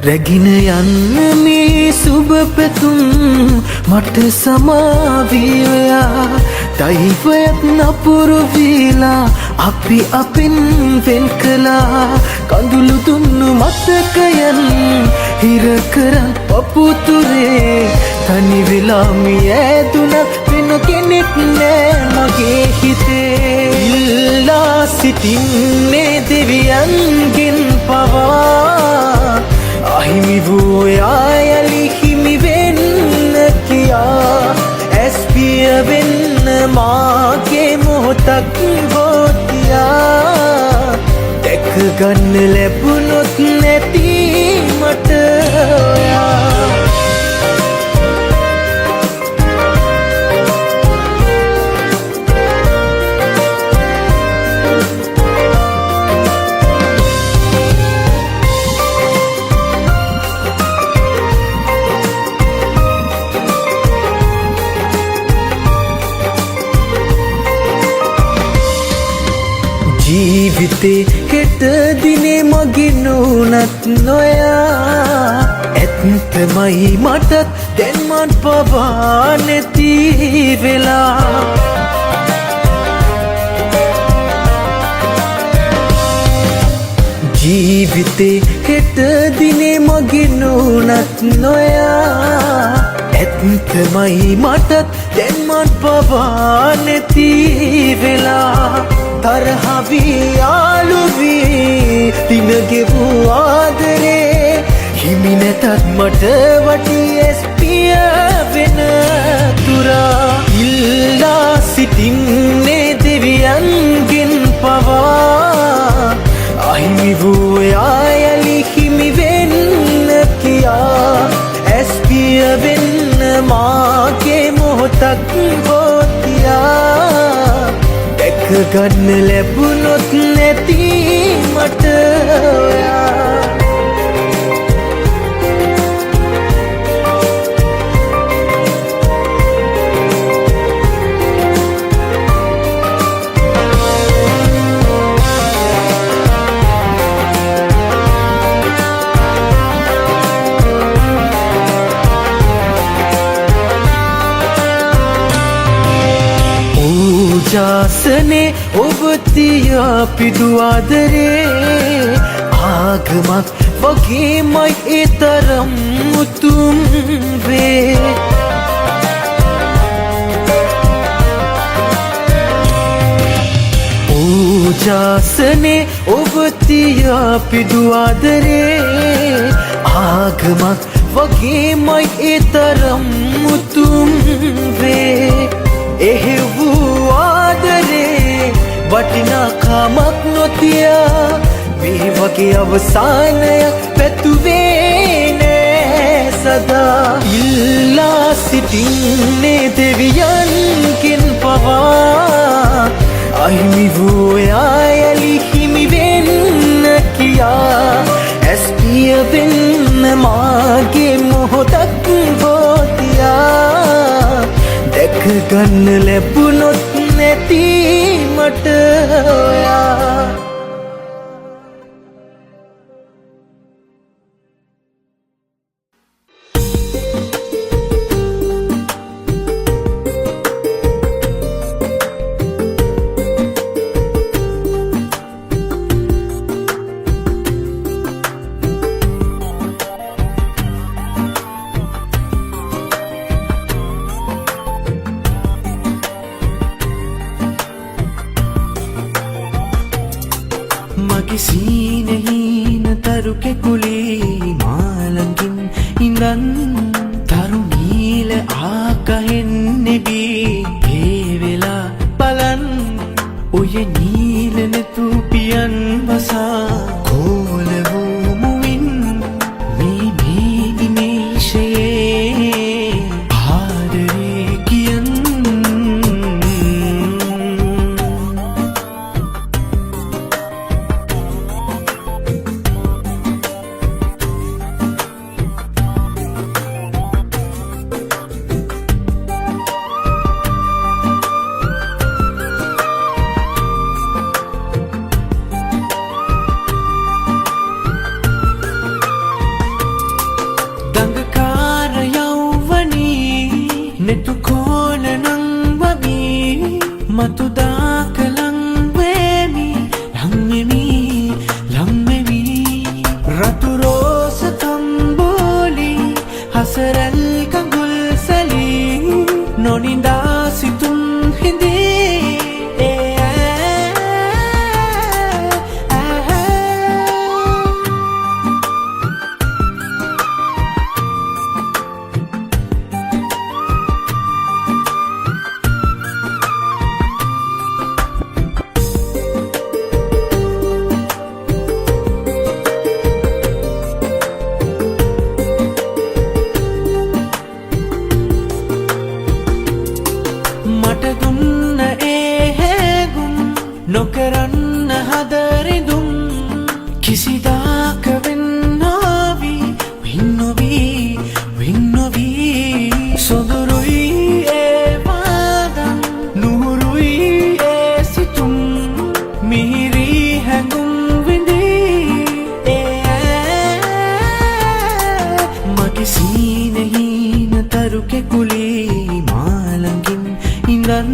රැගෙන යන්න මේ සුබ පැතුම් මට සමාවීවයා දෛවයත් නපුරු වීලා අපි අපෙන් වෙන් කළා කඳුළු දුන්නු මතකයන් හිර කරන් පපුතුරේ තනි වෙලා මියැදුනත් වෙන කෙනෙක් නෑ මගේ හිතේ ඉල්ලා සිටින්නේ දෙවියන්ගෙන් පවා අහිමි වූ යායලි හිමි වෙන්න කියා ඇස්පිය වෙන්න මාගේ මොහොතක් ගෝතියා දැක ගන්න ලැබුණොත් නැති මට ඔයා ජීවිතේ හෙට දිනේ මගේ නුනත් නොයා ඇත්තමයි මටත් දැන් මට පවා නැති වෙලා ජීවිතේ හෙට දිනේ මගේ නුනත් නොයා ඇත්තමයි මටත් දැන් මට පවා නැති වෙලා තරහවී යාළුවී දිනගෙවූ ආදරේ හිමි නැතත් මට වටී ඇස්පිය වෙන තුරා ඉල්ලා සිටින්නේ දෙවියන්ගෙන් පවා අහිමි වූ යායලි හිමි වෙන්න කියා ඇස්පිය වෙන්න මාගේ මොහොතක් ගෝතියා ගන්න ලැබුණොත් නැති මට ඔයා ජාසනේ ඔබ තියා පිදු ආදරේ ආගමක් වගේමයි ඒ තරම් උතුම් වේ ජාසනේ ඔබ තියා පිදු ආදරේ ආගමක් වගේමයි ඒ තරම් උතුම් වේ එහෙවූ ආදරේ වටිනාකමක් නොතියා මේ වගේ අවසානයක් පැතුවේ නෑ සදා ඉල්ලා සිටින්නේ දෙවියන්ගෙන් පවා අහිමි වූ යායලි හිමි වෙන්න කියා ඇස්පිය වෙන්න මාගේ මොහොතක් ගෝතියා දැක ගන්න ලැබුණොත් නැති මට ඔයා netu kona nang wami matudak lang wemi lang memi ratu rosa tamboli hasaral kangul sali noninda situm hindi මට දුන්න ඒ හැගුම් නොකරන්න හදරිදුම් කිසිදාක වෙන්නවී වෙන්නවී සොඳුරුයි ඒ පාදම් නුහුරුයි ඒ සිතුම් මිහිරි හැඟුම් විඳී මගේ සීනෙහින තරුකෙකුලි මාළඟින් ඉඳන්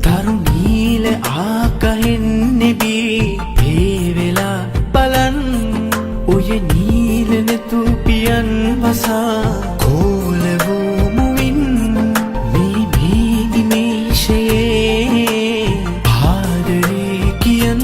තරුණීල ආකහෙන් නෙබී පේවෙලා බලන් ඔය නීල නැතු පියන් වසා කෝල වූමුවින් මේ නිමේෂයේ ආදරේ කියන්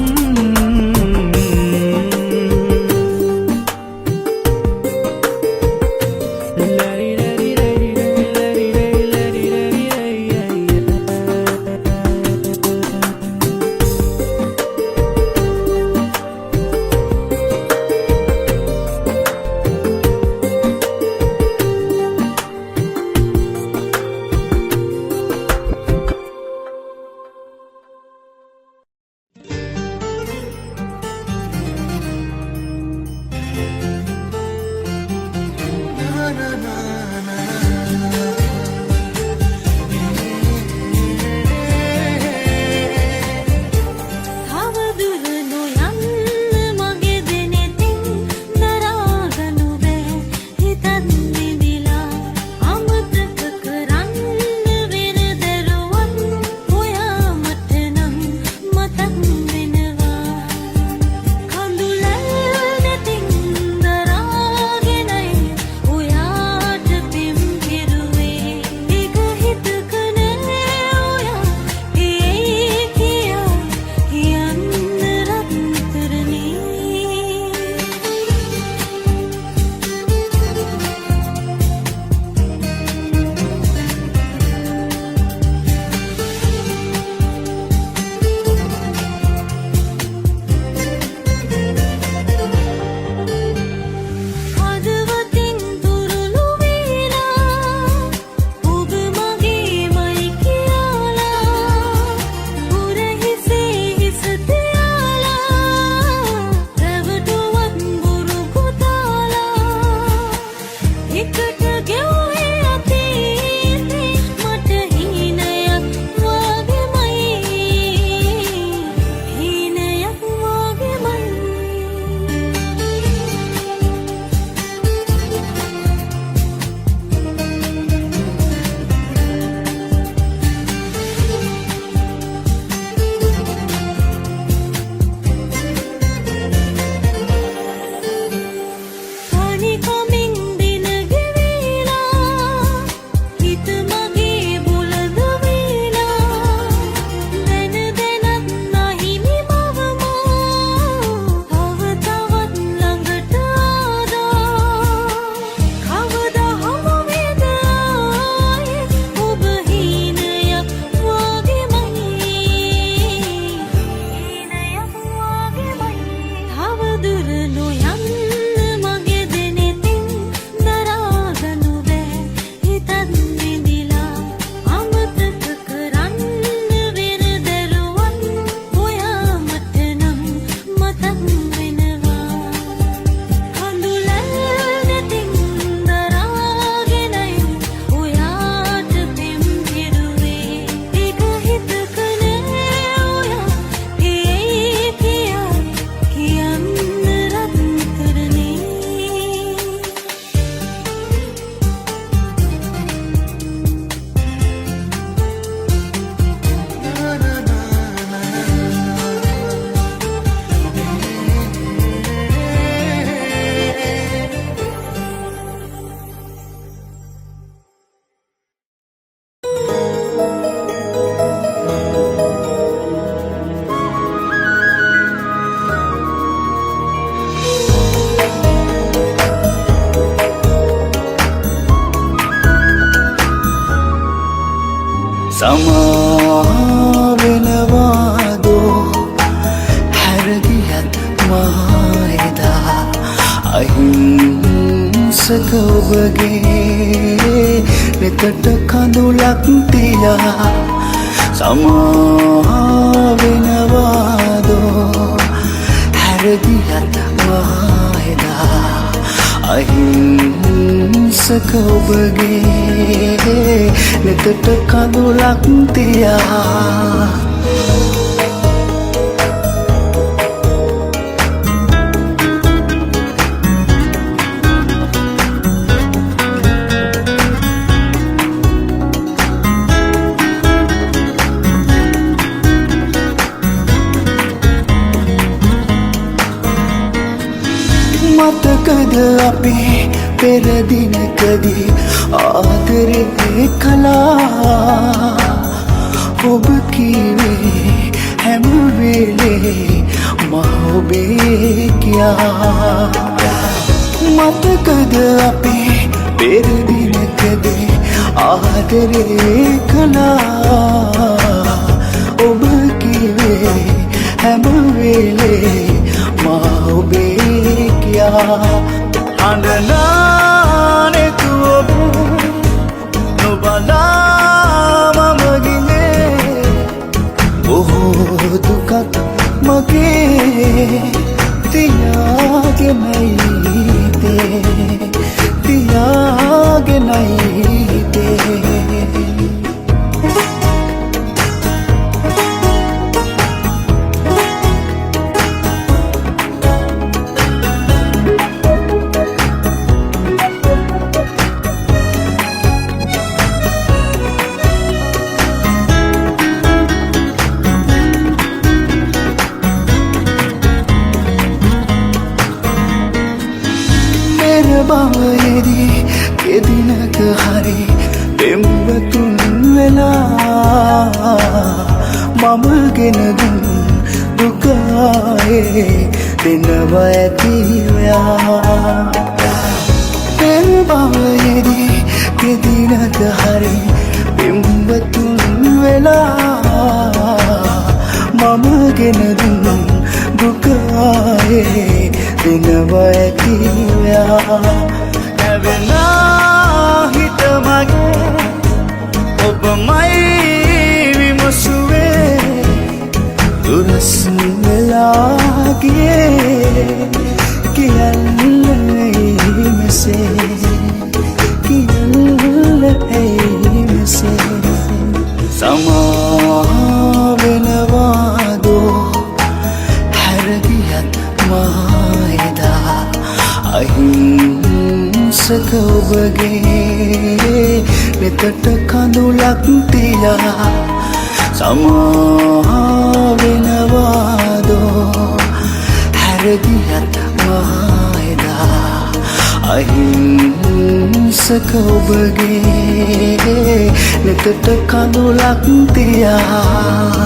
සමාවෙනවාදෝ හැරගියත් මායදා අහිංසක ඔබගේ නෙතට කඳුලක් තියා සමාවෙනවාදෝ හැරගියත් මායදා අහිංසක ඔබගේ නෙතට කඳුලක් තියා මතකද අපි පෙර දිනකදී ආදරේ කළා ඔබ කීවේ හැම වෙලේ මා ඔබේ කියා මතකද අපි පෙර දිනකදී ආදරේ කළා ඔබ කීවේ හැම වෙලේ මා ඔබේ කියා අඬලානේ තුඹ නොබලා මමගිනේ බොහෝ දුකක් මගේ තියාගෙනයි බවයේදී කෙදිනක හරි පෙම්වතුන් වෙලා මම ගෙන දුන් දුක ආයේ දෙනව ඇතිවයා පෙම් බවයේදී කෙදිනක හරි පෙම්වතුන් වෙලා මම ගෙන දුන් දුක ආයේ දෙනව ඇතිවයා ඇවෙලා හිත මගේ ඔබමයි විමසුවේ දුරස් වෙලා ගියේ කියන්නයි මෙසේ සමාවෙනවාදෝ හැරගියත් මායදා අහිංසක ඔබගේ නෙතට කඳුලක් තියා සමාවෙනවාදෝ හැරගියත් මායදා අහිංසක ඔබගේ නෙතට කඳුලක් තියා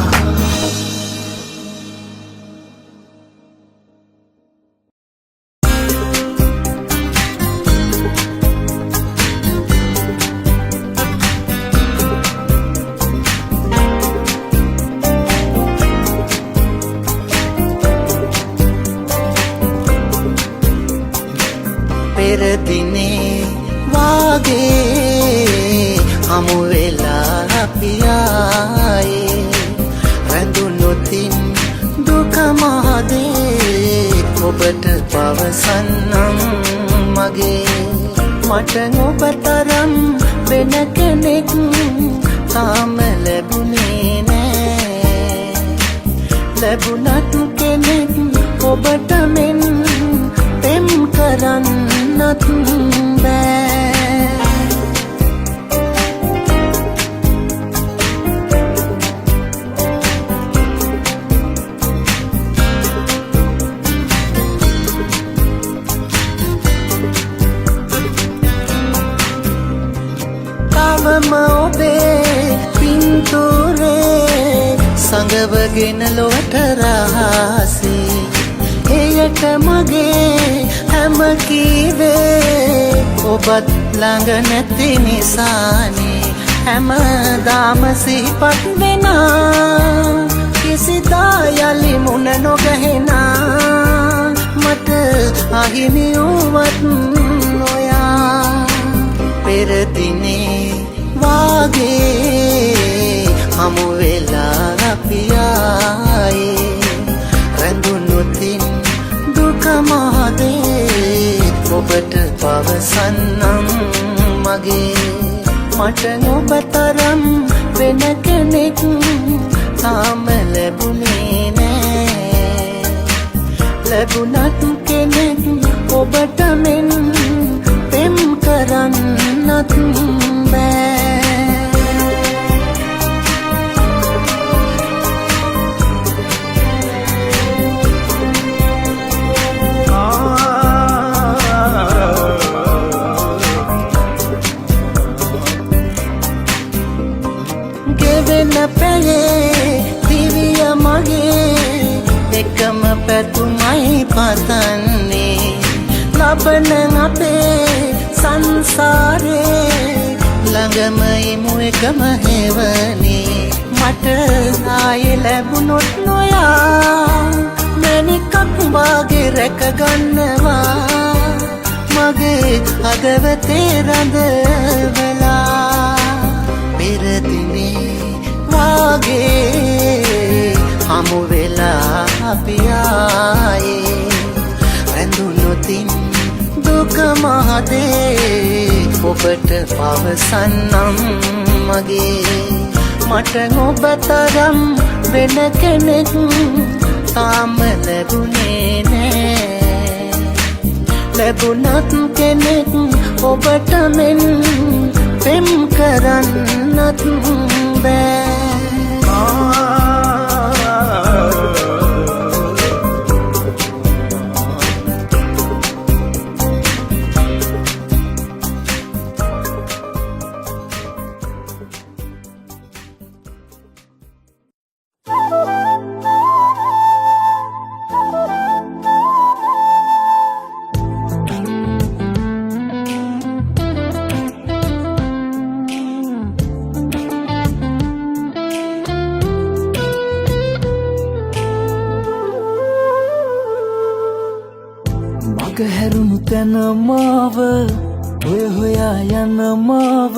පෙර දිනේ වාගේ හමු වෙලා අපි ආයේ රැඳුනොතින් දුක මහදේ ඔබට පවසන්නම් මගේ මට ඔබ තරම් වෙන කෙනෙක් තාම ලැබුණේ නෑ ලැබුණත් කෙනෙක් ඔබට මෙන් පෙම් කරන්නත් බෑ තවම ඔබේ පින්තූරේ සඟවගෙන ලොවට රහසේ එයට මගේ හැම කීවේ ඔබත් ළඟ නැති නිසානේ හැමදාම සිහිපත් වෙනා කිසිදා යලි මුණ නොගැහෙනා මට අහිමි වූවත් නොයා පෙර දිනේ වාගේ හමු වෙලා අපි ආයේ රැඳුනුතින් දුක මහදේ ඔබට පවසන්නම් මගේ මට ඔබ තරම් වෙන කෙනෙක් තාම ලැබුණේ නෑ ලැබුණත් කෙනෙක් ඔබට මෙන් පෙම් කරන්නත් බෑ ගෙවෙන පැයේ දිවිය මගේ එකම පැතුමයි පතන්නේ ලබන අපේ සංසාරේ ළඟම ඉමු එකම හේවනේ මට ආයේ ලැබුණොත් නොයා මැණිකක් වාගේ රැකගන්නවා මගේ හදවතේ රඳවලා පෙර දිනේ වාගේ හමු වෙලා අපි ආයේ රැඳුනුතින් දුක මහදේ ඔබට පවසන්නම් මගේ මට ඔබ තරම් වෙන කෙනෙක් තාම ලැබුණේ නෑ ලැබුණත් කෙනෙක් ඔබට මෙන් පෙම් කරන්නත් බෑ හැරුණු තැන මාව ඔය හොයා යන මාව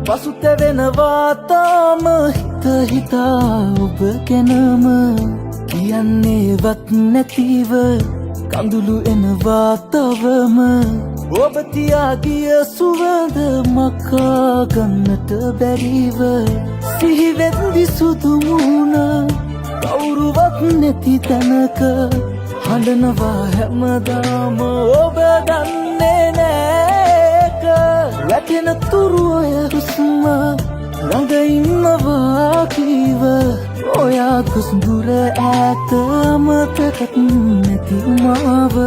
පසුතැවෙනවා තාම හිත හිතා ඔබ ගැනම කියන්නේවත් නැතිව කඳුළු එනවා තවම ඔබ තියා ගිය සුවඳ මකා ගන්නට බැරිව සිහිවෙද්දි සුදු මුණ කවුරුවත් නැති තැනක හඬනවා හැමදාම ඔබ දන්නේ නෑක වැටෙන තුරු ඔය හුස්ම ළඟ ඉන්නවා කීව ඔයා ගොස් දුර ඈත මතකත් නැති මාව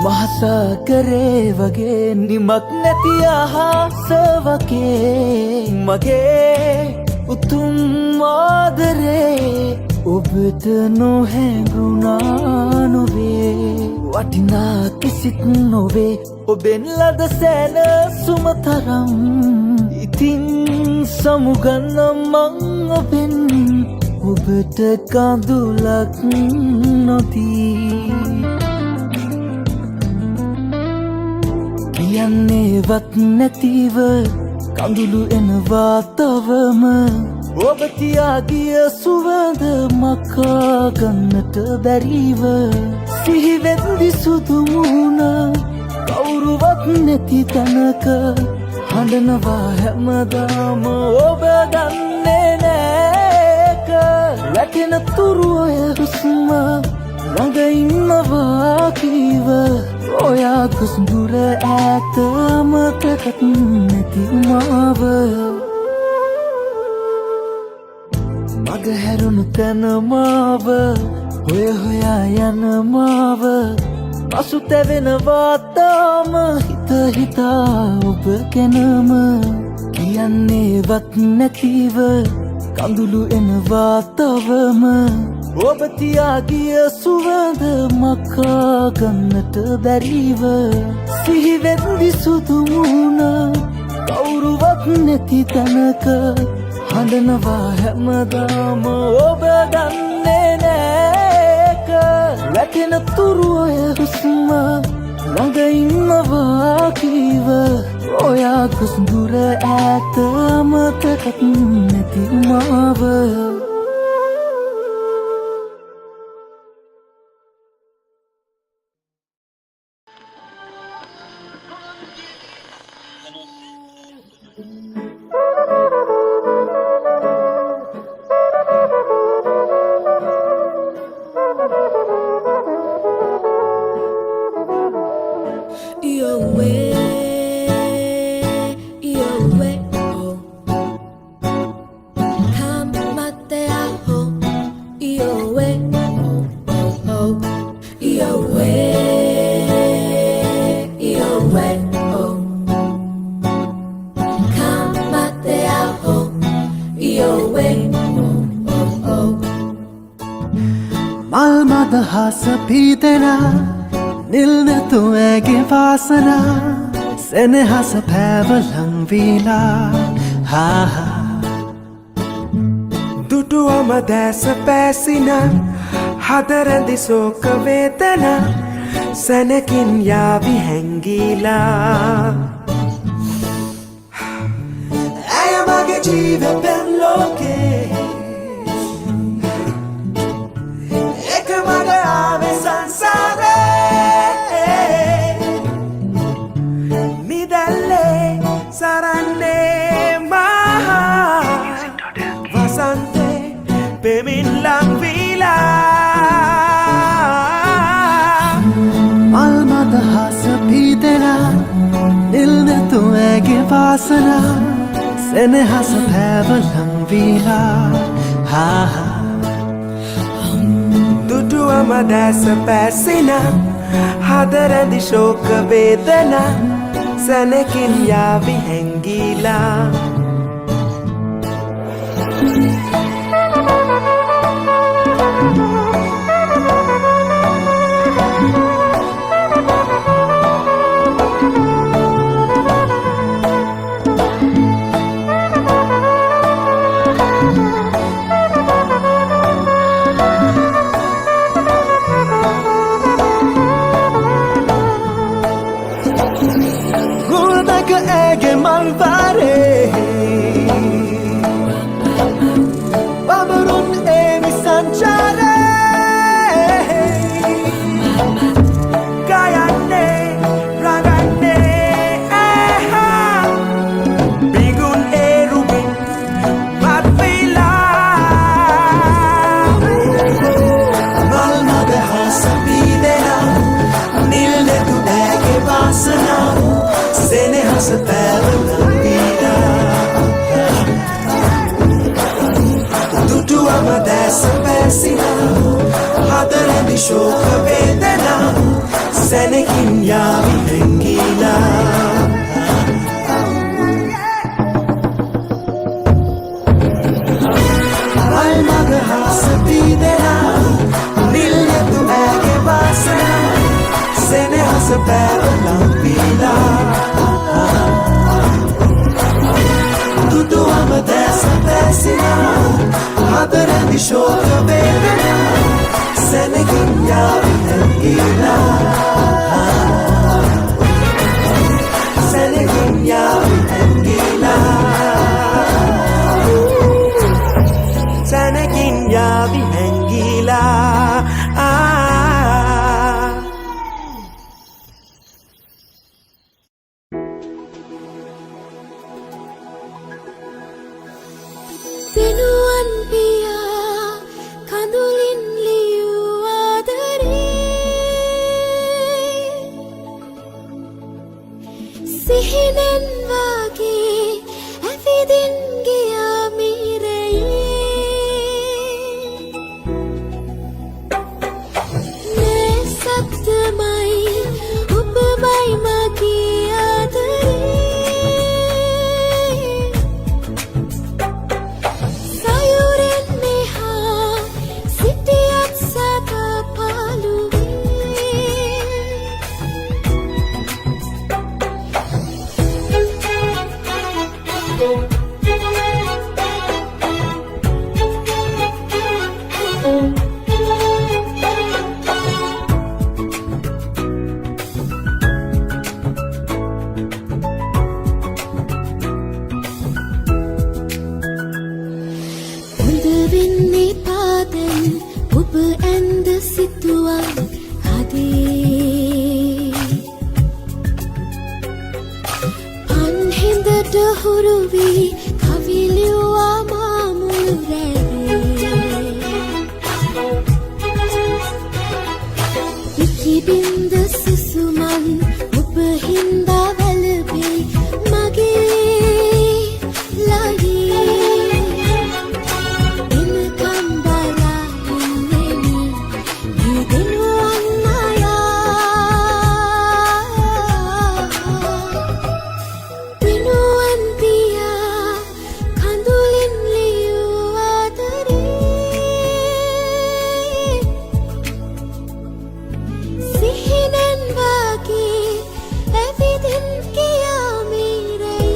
මහසාගරේ වගේ නිමක් නැති අහස වගේ මගේ උතුම් ආදරේ ඔබට නොහැඟුණා නොවේ වටිනා කිසිත් නොවේ ඔබෙන් ලද සැනසුම තරම් ඉතින් සමුගන්න මං ඔබෙන් ඔබට කඳුලක් නොදී කියන්නේවත් නැතිව කඳුළු එනවා තවම ඔබ තියා ගිය සුවඳ මකා ගන්නට බැරිව සිහිවෙද්දි සුදු මුණ කවුරුවත් නැති තැනක හඬනවා හැමදාම ඔබ දන්නේ නෑක වැටෙන තුරු ඔය හුස්ම ළඟ ඉන්නවා කීව ඔයා ගොස් දුර ඈත මතකත් නැති මාව මග හැරුණු තැන මාව ඔය හොයා යන මාව පසුතැවෙනවා තාම හිත හිතා ඔබ ගැනම කියන්නේවත් නැතිව කඳුළු එනවා තවම ඔබ තියා ගිය සුවඳ මකා ගන්නට බැරිව සිහිවෙද්දි සුදු මුණ කවුරුවත් නැති තැනක හඬනවා හැමදාම ඔබ දන්නේ නෑක වැටෙන තුරු ඔය හුස්ම ළඟ ඉන්නවා කීව ඔයා ගොස් දුර ඈත අමතකත් නැති මාව මල්මදහස පීතෙන නිල් නැතු ඇගේ වාසන සෙනෙහස පැවලං වීලා හාහා දුටුවම දැස පැසින හදරැදි සෝක වේදන සැනකින් යාවි හැංගීලා ඇය මගේ ජීව පෙම් ලෝකේ එක මග ආවේ සංසාරේ නිදැල්ලේ සරන්නේ මහා වසන්තේ පෙමින් ලං වීලා මල්මදහස පීතෙන නිල් නැතු ඇගේ වාසන සෙනෙහස පැවලං වීලා හාහා දුටුවම දැස පැසින හදරැදි ශෝක වේදන සැනකින් යාවි හැංගීලා ගුණක ඇගේ මල්වාරේ බබරුන් එමි සංචාරේ ගයන්නේ රඟන්නේ ඇහා බිගුන් ඒරුමින් මත්විලා මල්මදහස පීතෙන නිල් නැතු ඇගේ වාසන සෙනෙහස පැවලං වීලා දුටුවම දැස පැසින හදරැදි ශෝක වේදන සැනකින් යාවි හැංගීලා මල්මග හස පීදෙන නිල් නැතු ඇගේ වාසන සෙනෙහස පැවලං වීලා දුටුවම දැස පැසින හදරැදි ශෝක වේදන සැනකින් යාවි හැංගීලා සැනකින් යාවි හැංගීලා සැනකින් යාවි හැංගීලා Pinuan piya kanulin liyu adare සිහිබින්ද සුසුමන් ඔබ හින්දා වැළපෙයි මගේ ලයේ එනකම් බලා ඉන්නෙමි මේ දෙනුවන් අයා දිනුවන් පියා කඳුලින් ලියූ ආදරේ සිහිනෙන් වාගේ ඇවිදින් ගියා මිරේ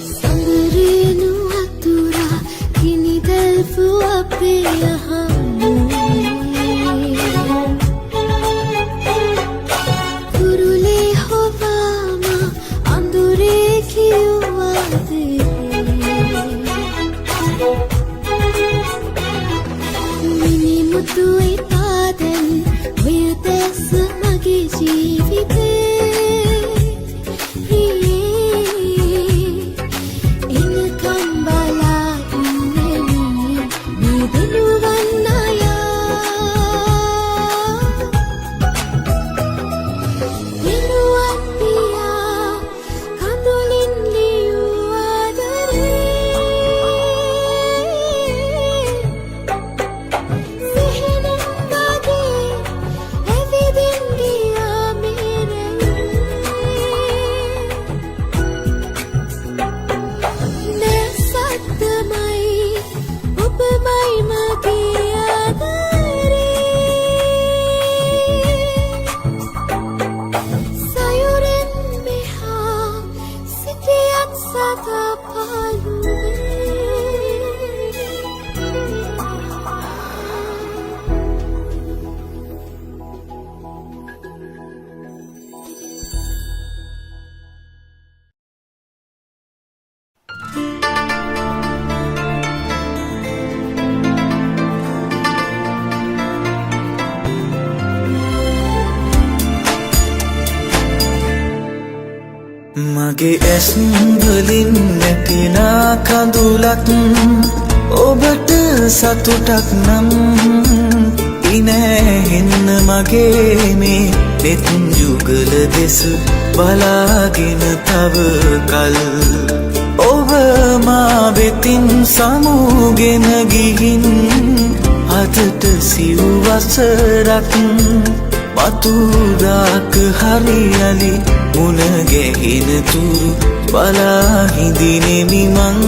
සඳරේනු අතුරා කිනිදල්පු අපේ යහමුවේ කුරුලේ හොවාම අඳුරේ කියුවාදේ මිනිමුතුයි පාදන් ඔය දැස මගේ ජීවිතේ එනකම් බලා ඉන්නෙමි මේ දෙනුවන් අයා දෙනුවන් පියා කඳුලින් ලියූ ආදරේ සිහිනෙන් වාගේ ඇවිදින් ගියා මිරේ නැසත්තමයි ඔබමයි මගේ ආදරේ සයුරෙන් මෙහා සිටියත් සදා මගේ ඇස් වලින් නැතිනා කඳුලක් ඔබට සතුටක් නම් ඉනැහෙන්න මගේ මේ නෙත් යුගල දෙස බලාගෙන තව කල් ඔබ මා වෙතින් සමුගෙන ගිහින් අදට සිව් වසරක් මතුදාක හරියලි මුණ ගැහෙන තුරු බලා හිඳිනෙමි මං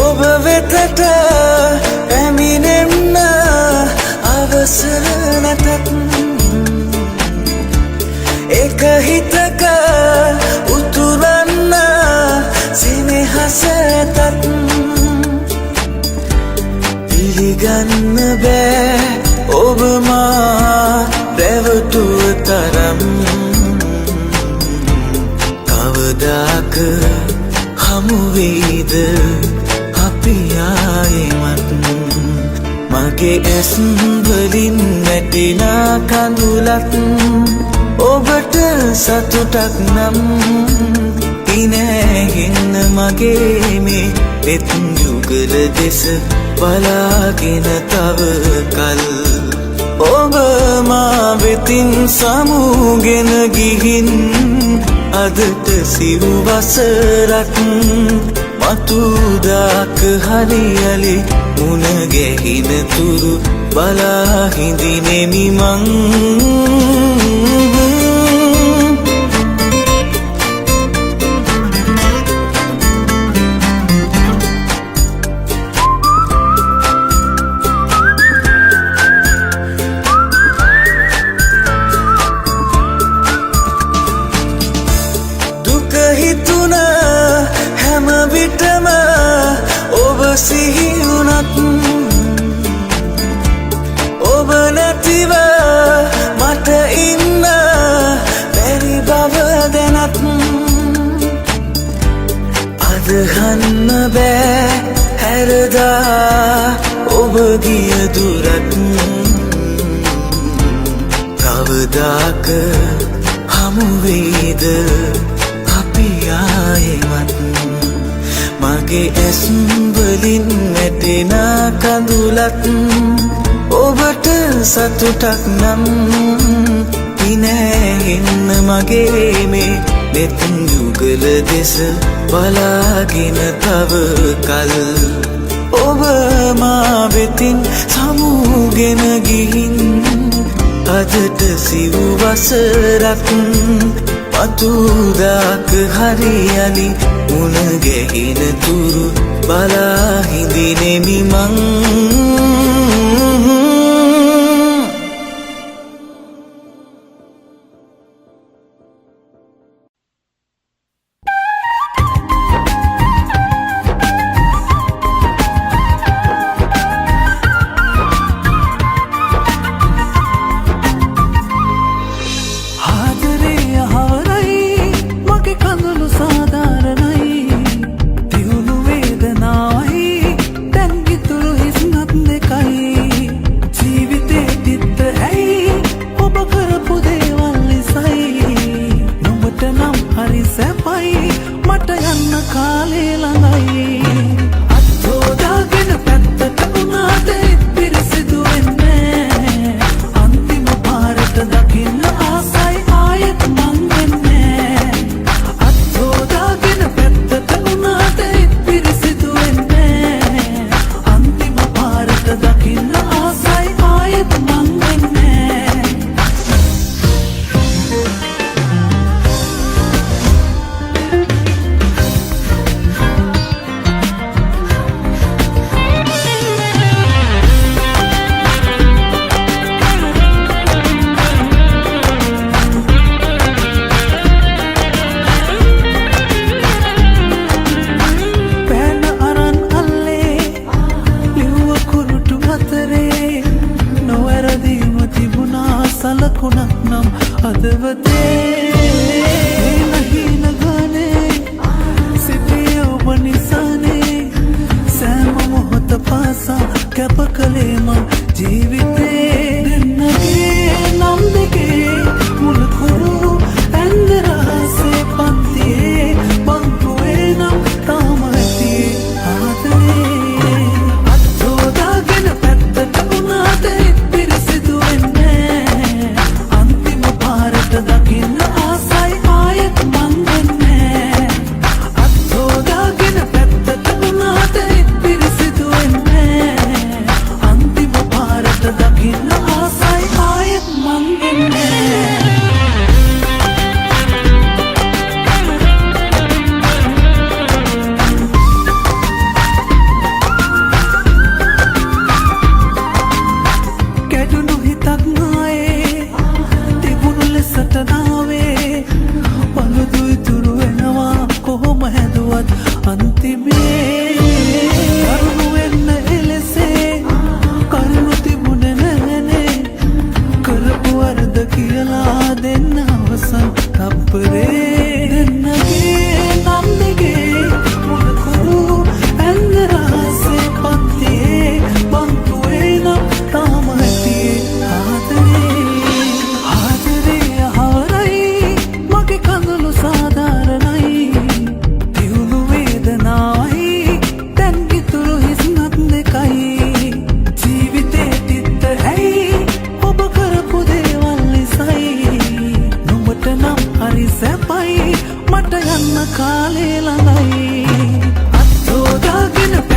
ඔබ වෙතට පැමිණෙන්න අවසර නැතත් එක හිතක උතුරන්න සෙනෙහස ඇතත් පිළිගන්න බෑ ඔබ මා රැවටුව තරම් කවදාක හමු වෙයිද අපි ආයෙමත් මගේ ඇස් වලින් නැතිනා කඳුලක් ඔබට සතුටක් නම් ඉනැහෙන්න මගේ මේ නෙත් යුගල දෙස බලාගෙන තව කල් ඔබ මා වෙතින් සමුගෙන ගිහින් අදට සිව් වසරක් මතුදාක හරියලි මුණ ගැහින තුරු බලා හිඳිනෙමි මං අත්තුදාක හමුවේද අපි ආයෙමත් මගේ ඇස්වලින් වැටෙන කඳුලත් ඔබට සතුටක් නම් ඉනැහෙන්න මගේ මේ නෙත් යුගල දෙස බලාගෙන තව කල් ඔබ මා වෙතින් සමුගෙන ගිහින් අදට සිව් වසරක් පතුදාක හරියලි මුණ ගැහෙන තුරු බලා හිඳිනෙමි මං මට යන්න කාලේ ළඟයි අත්ෝදාගෙන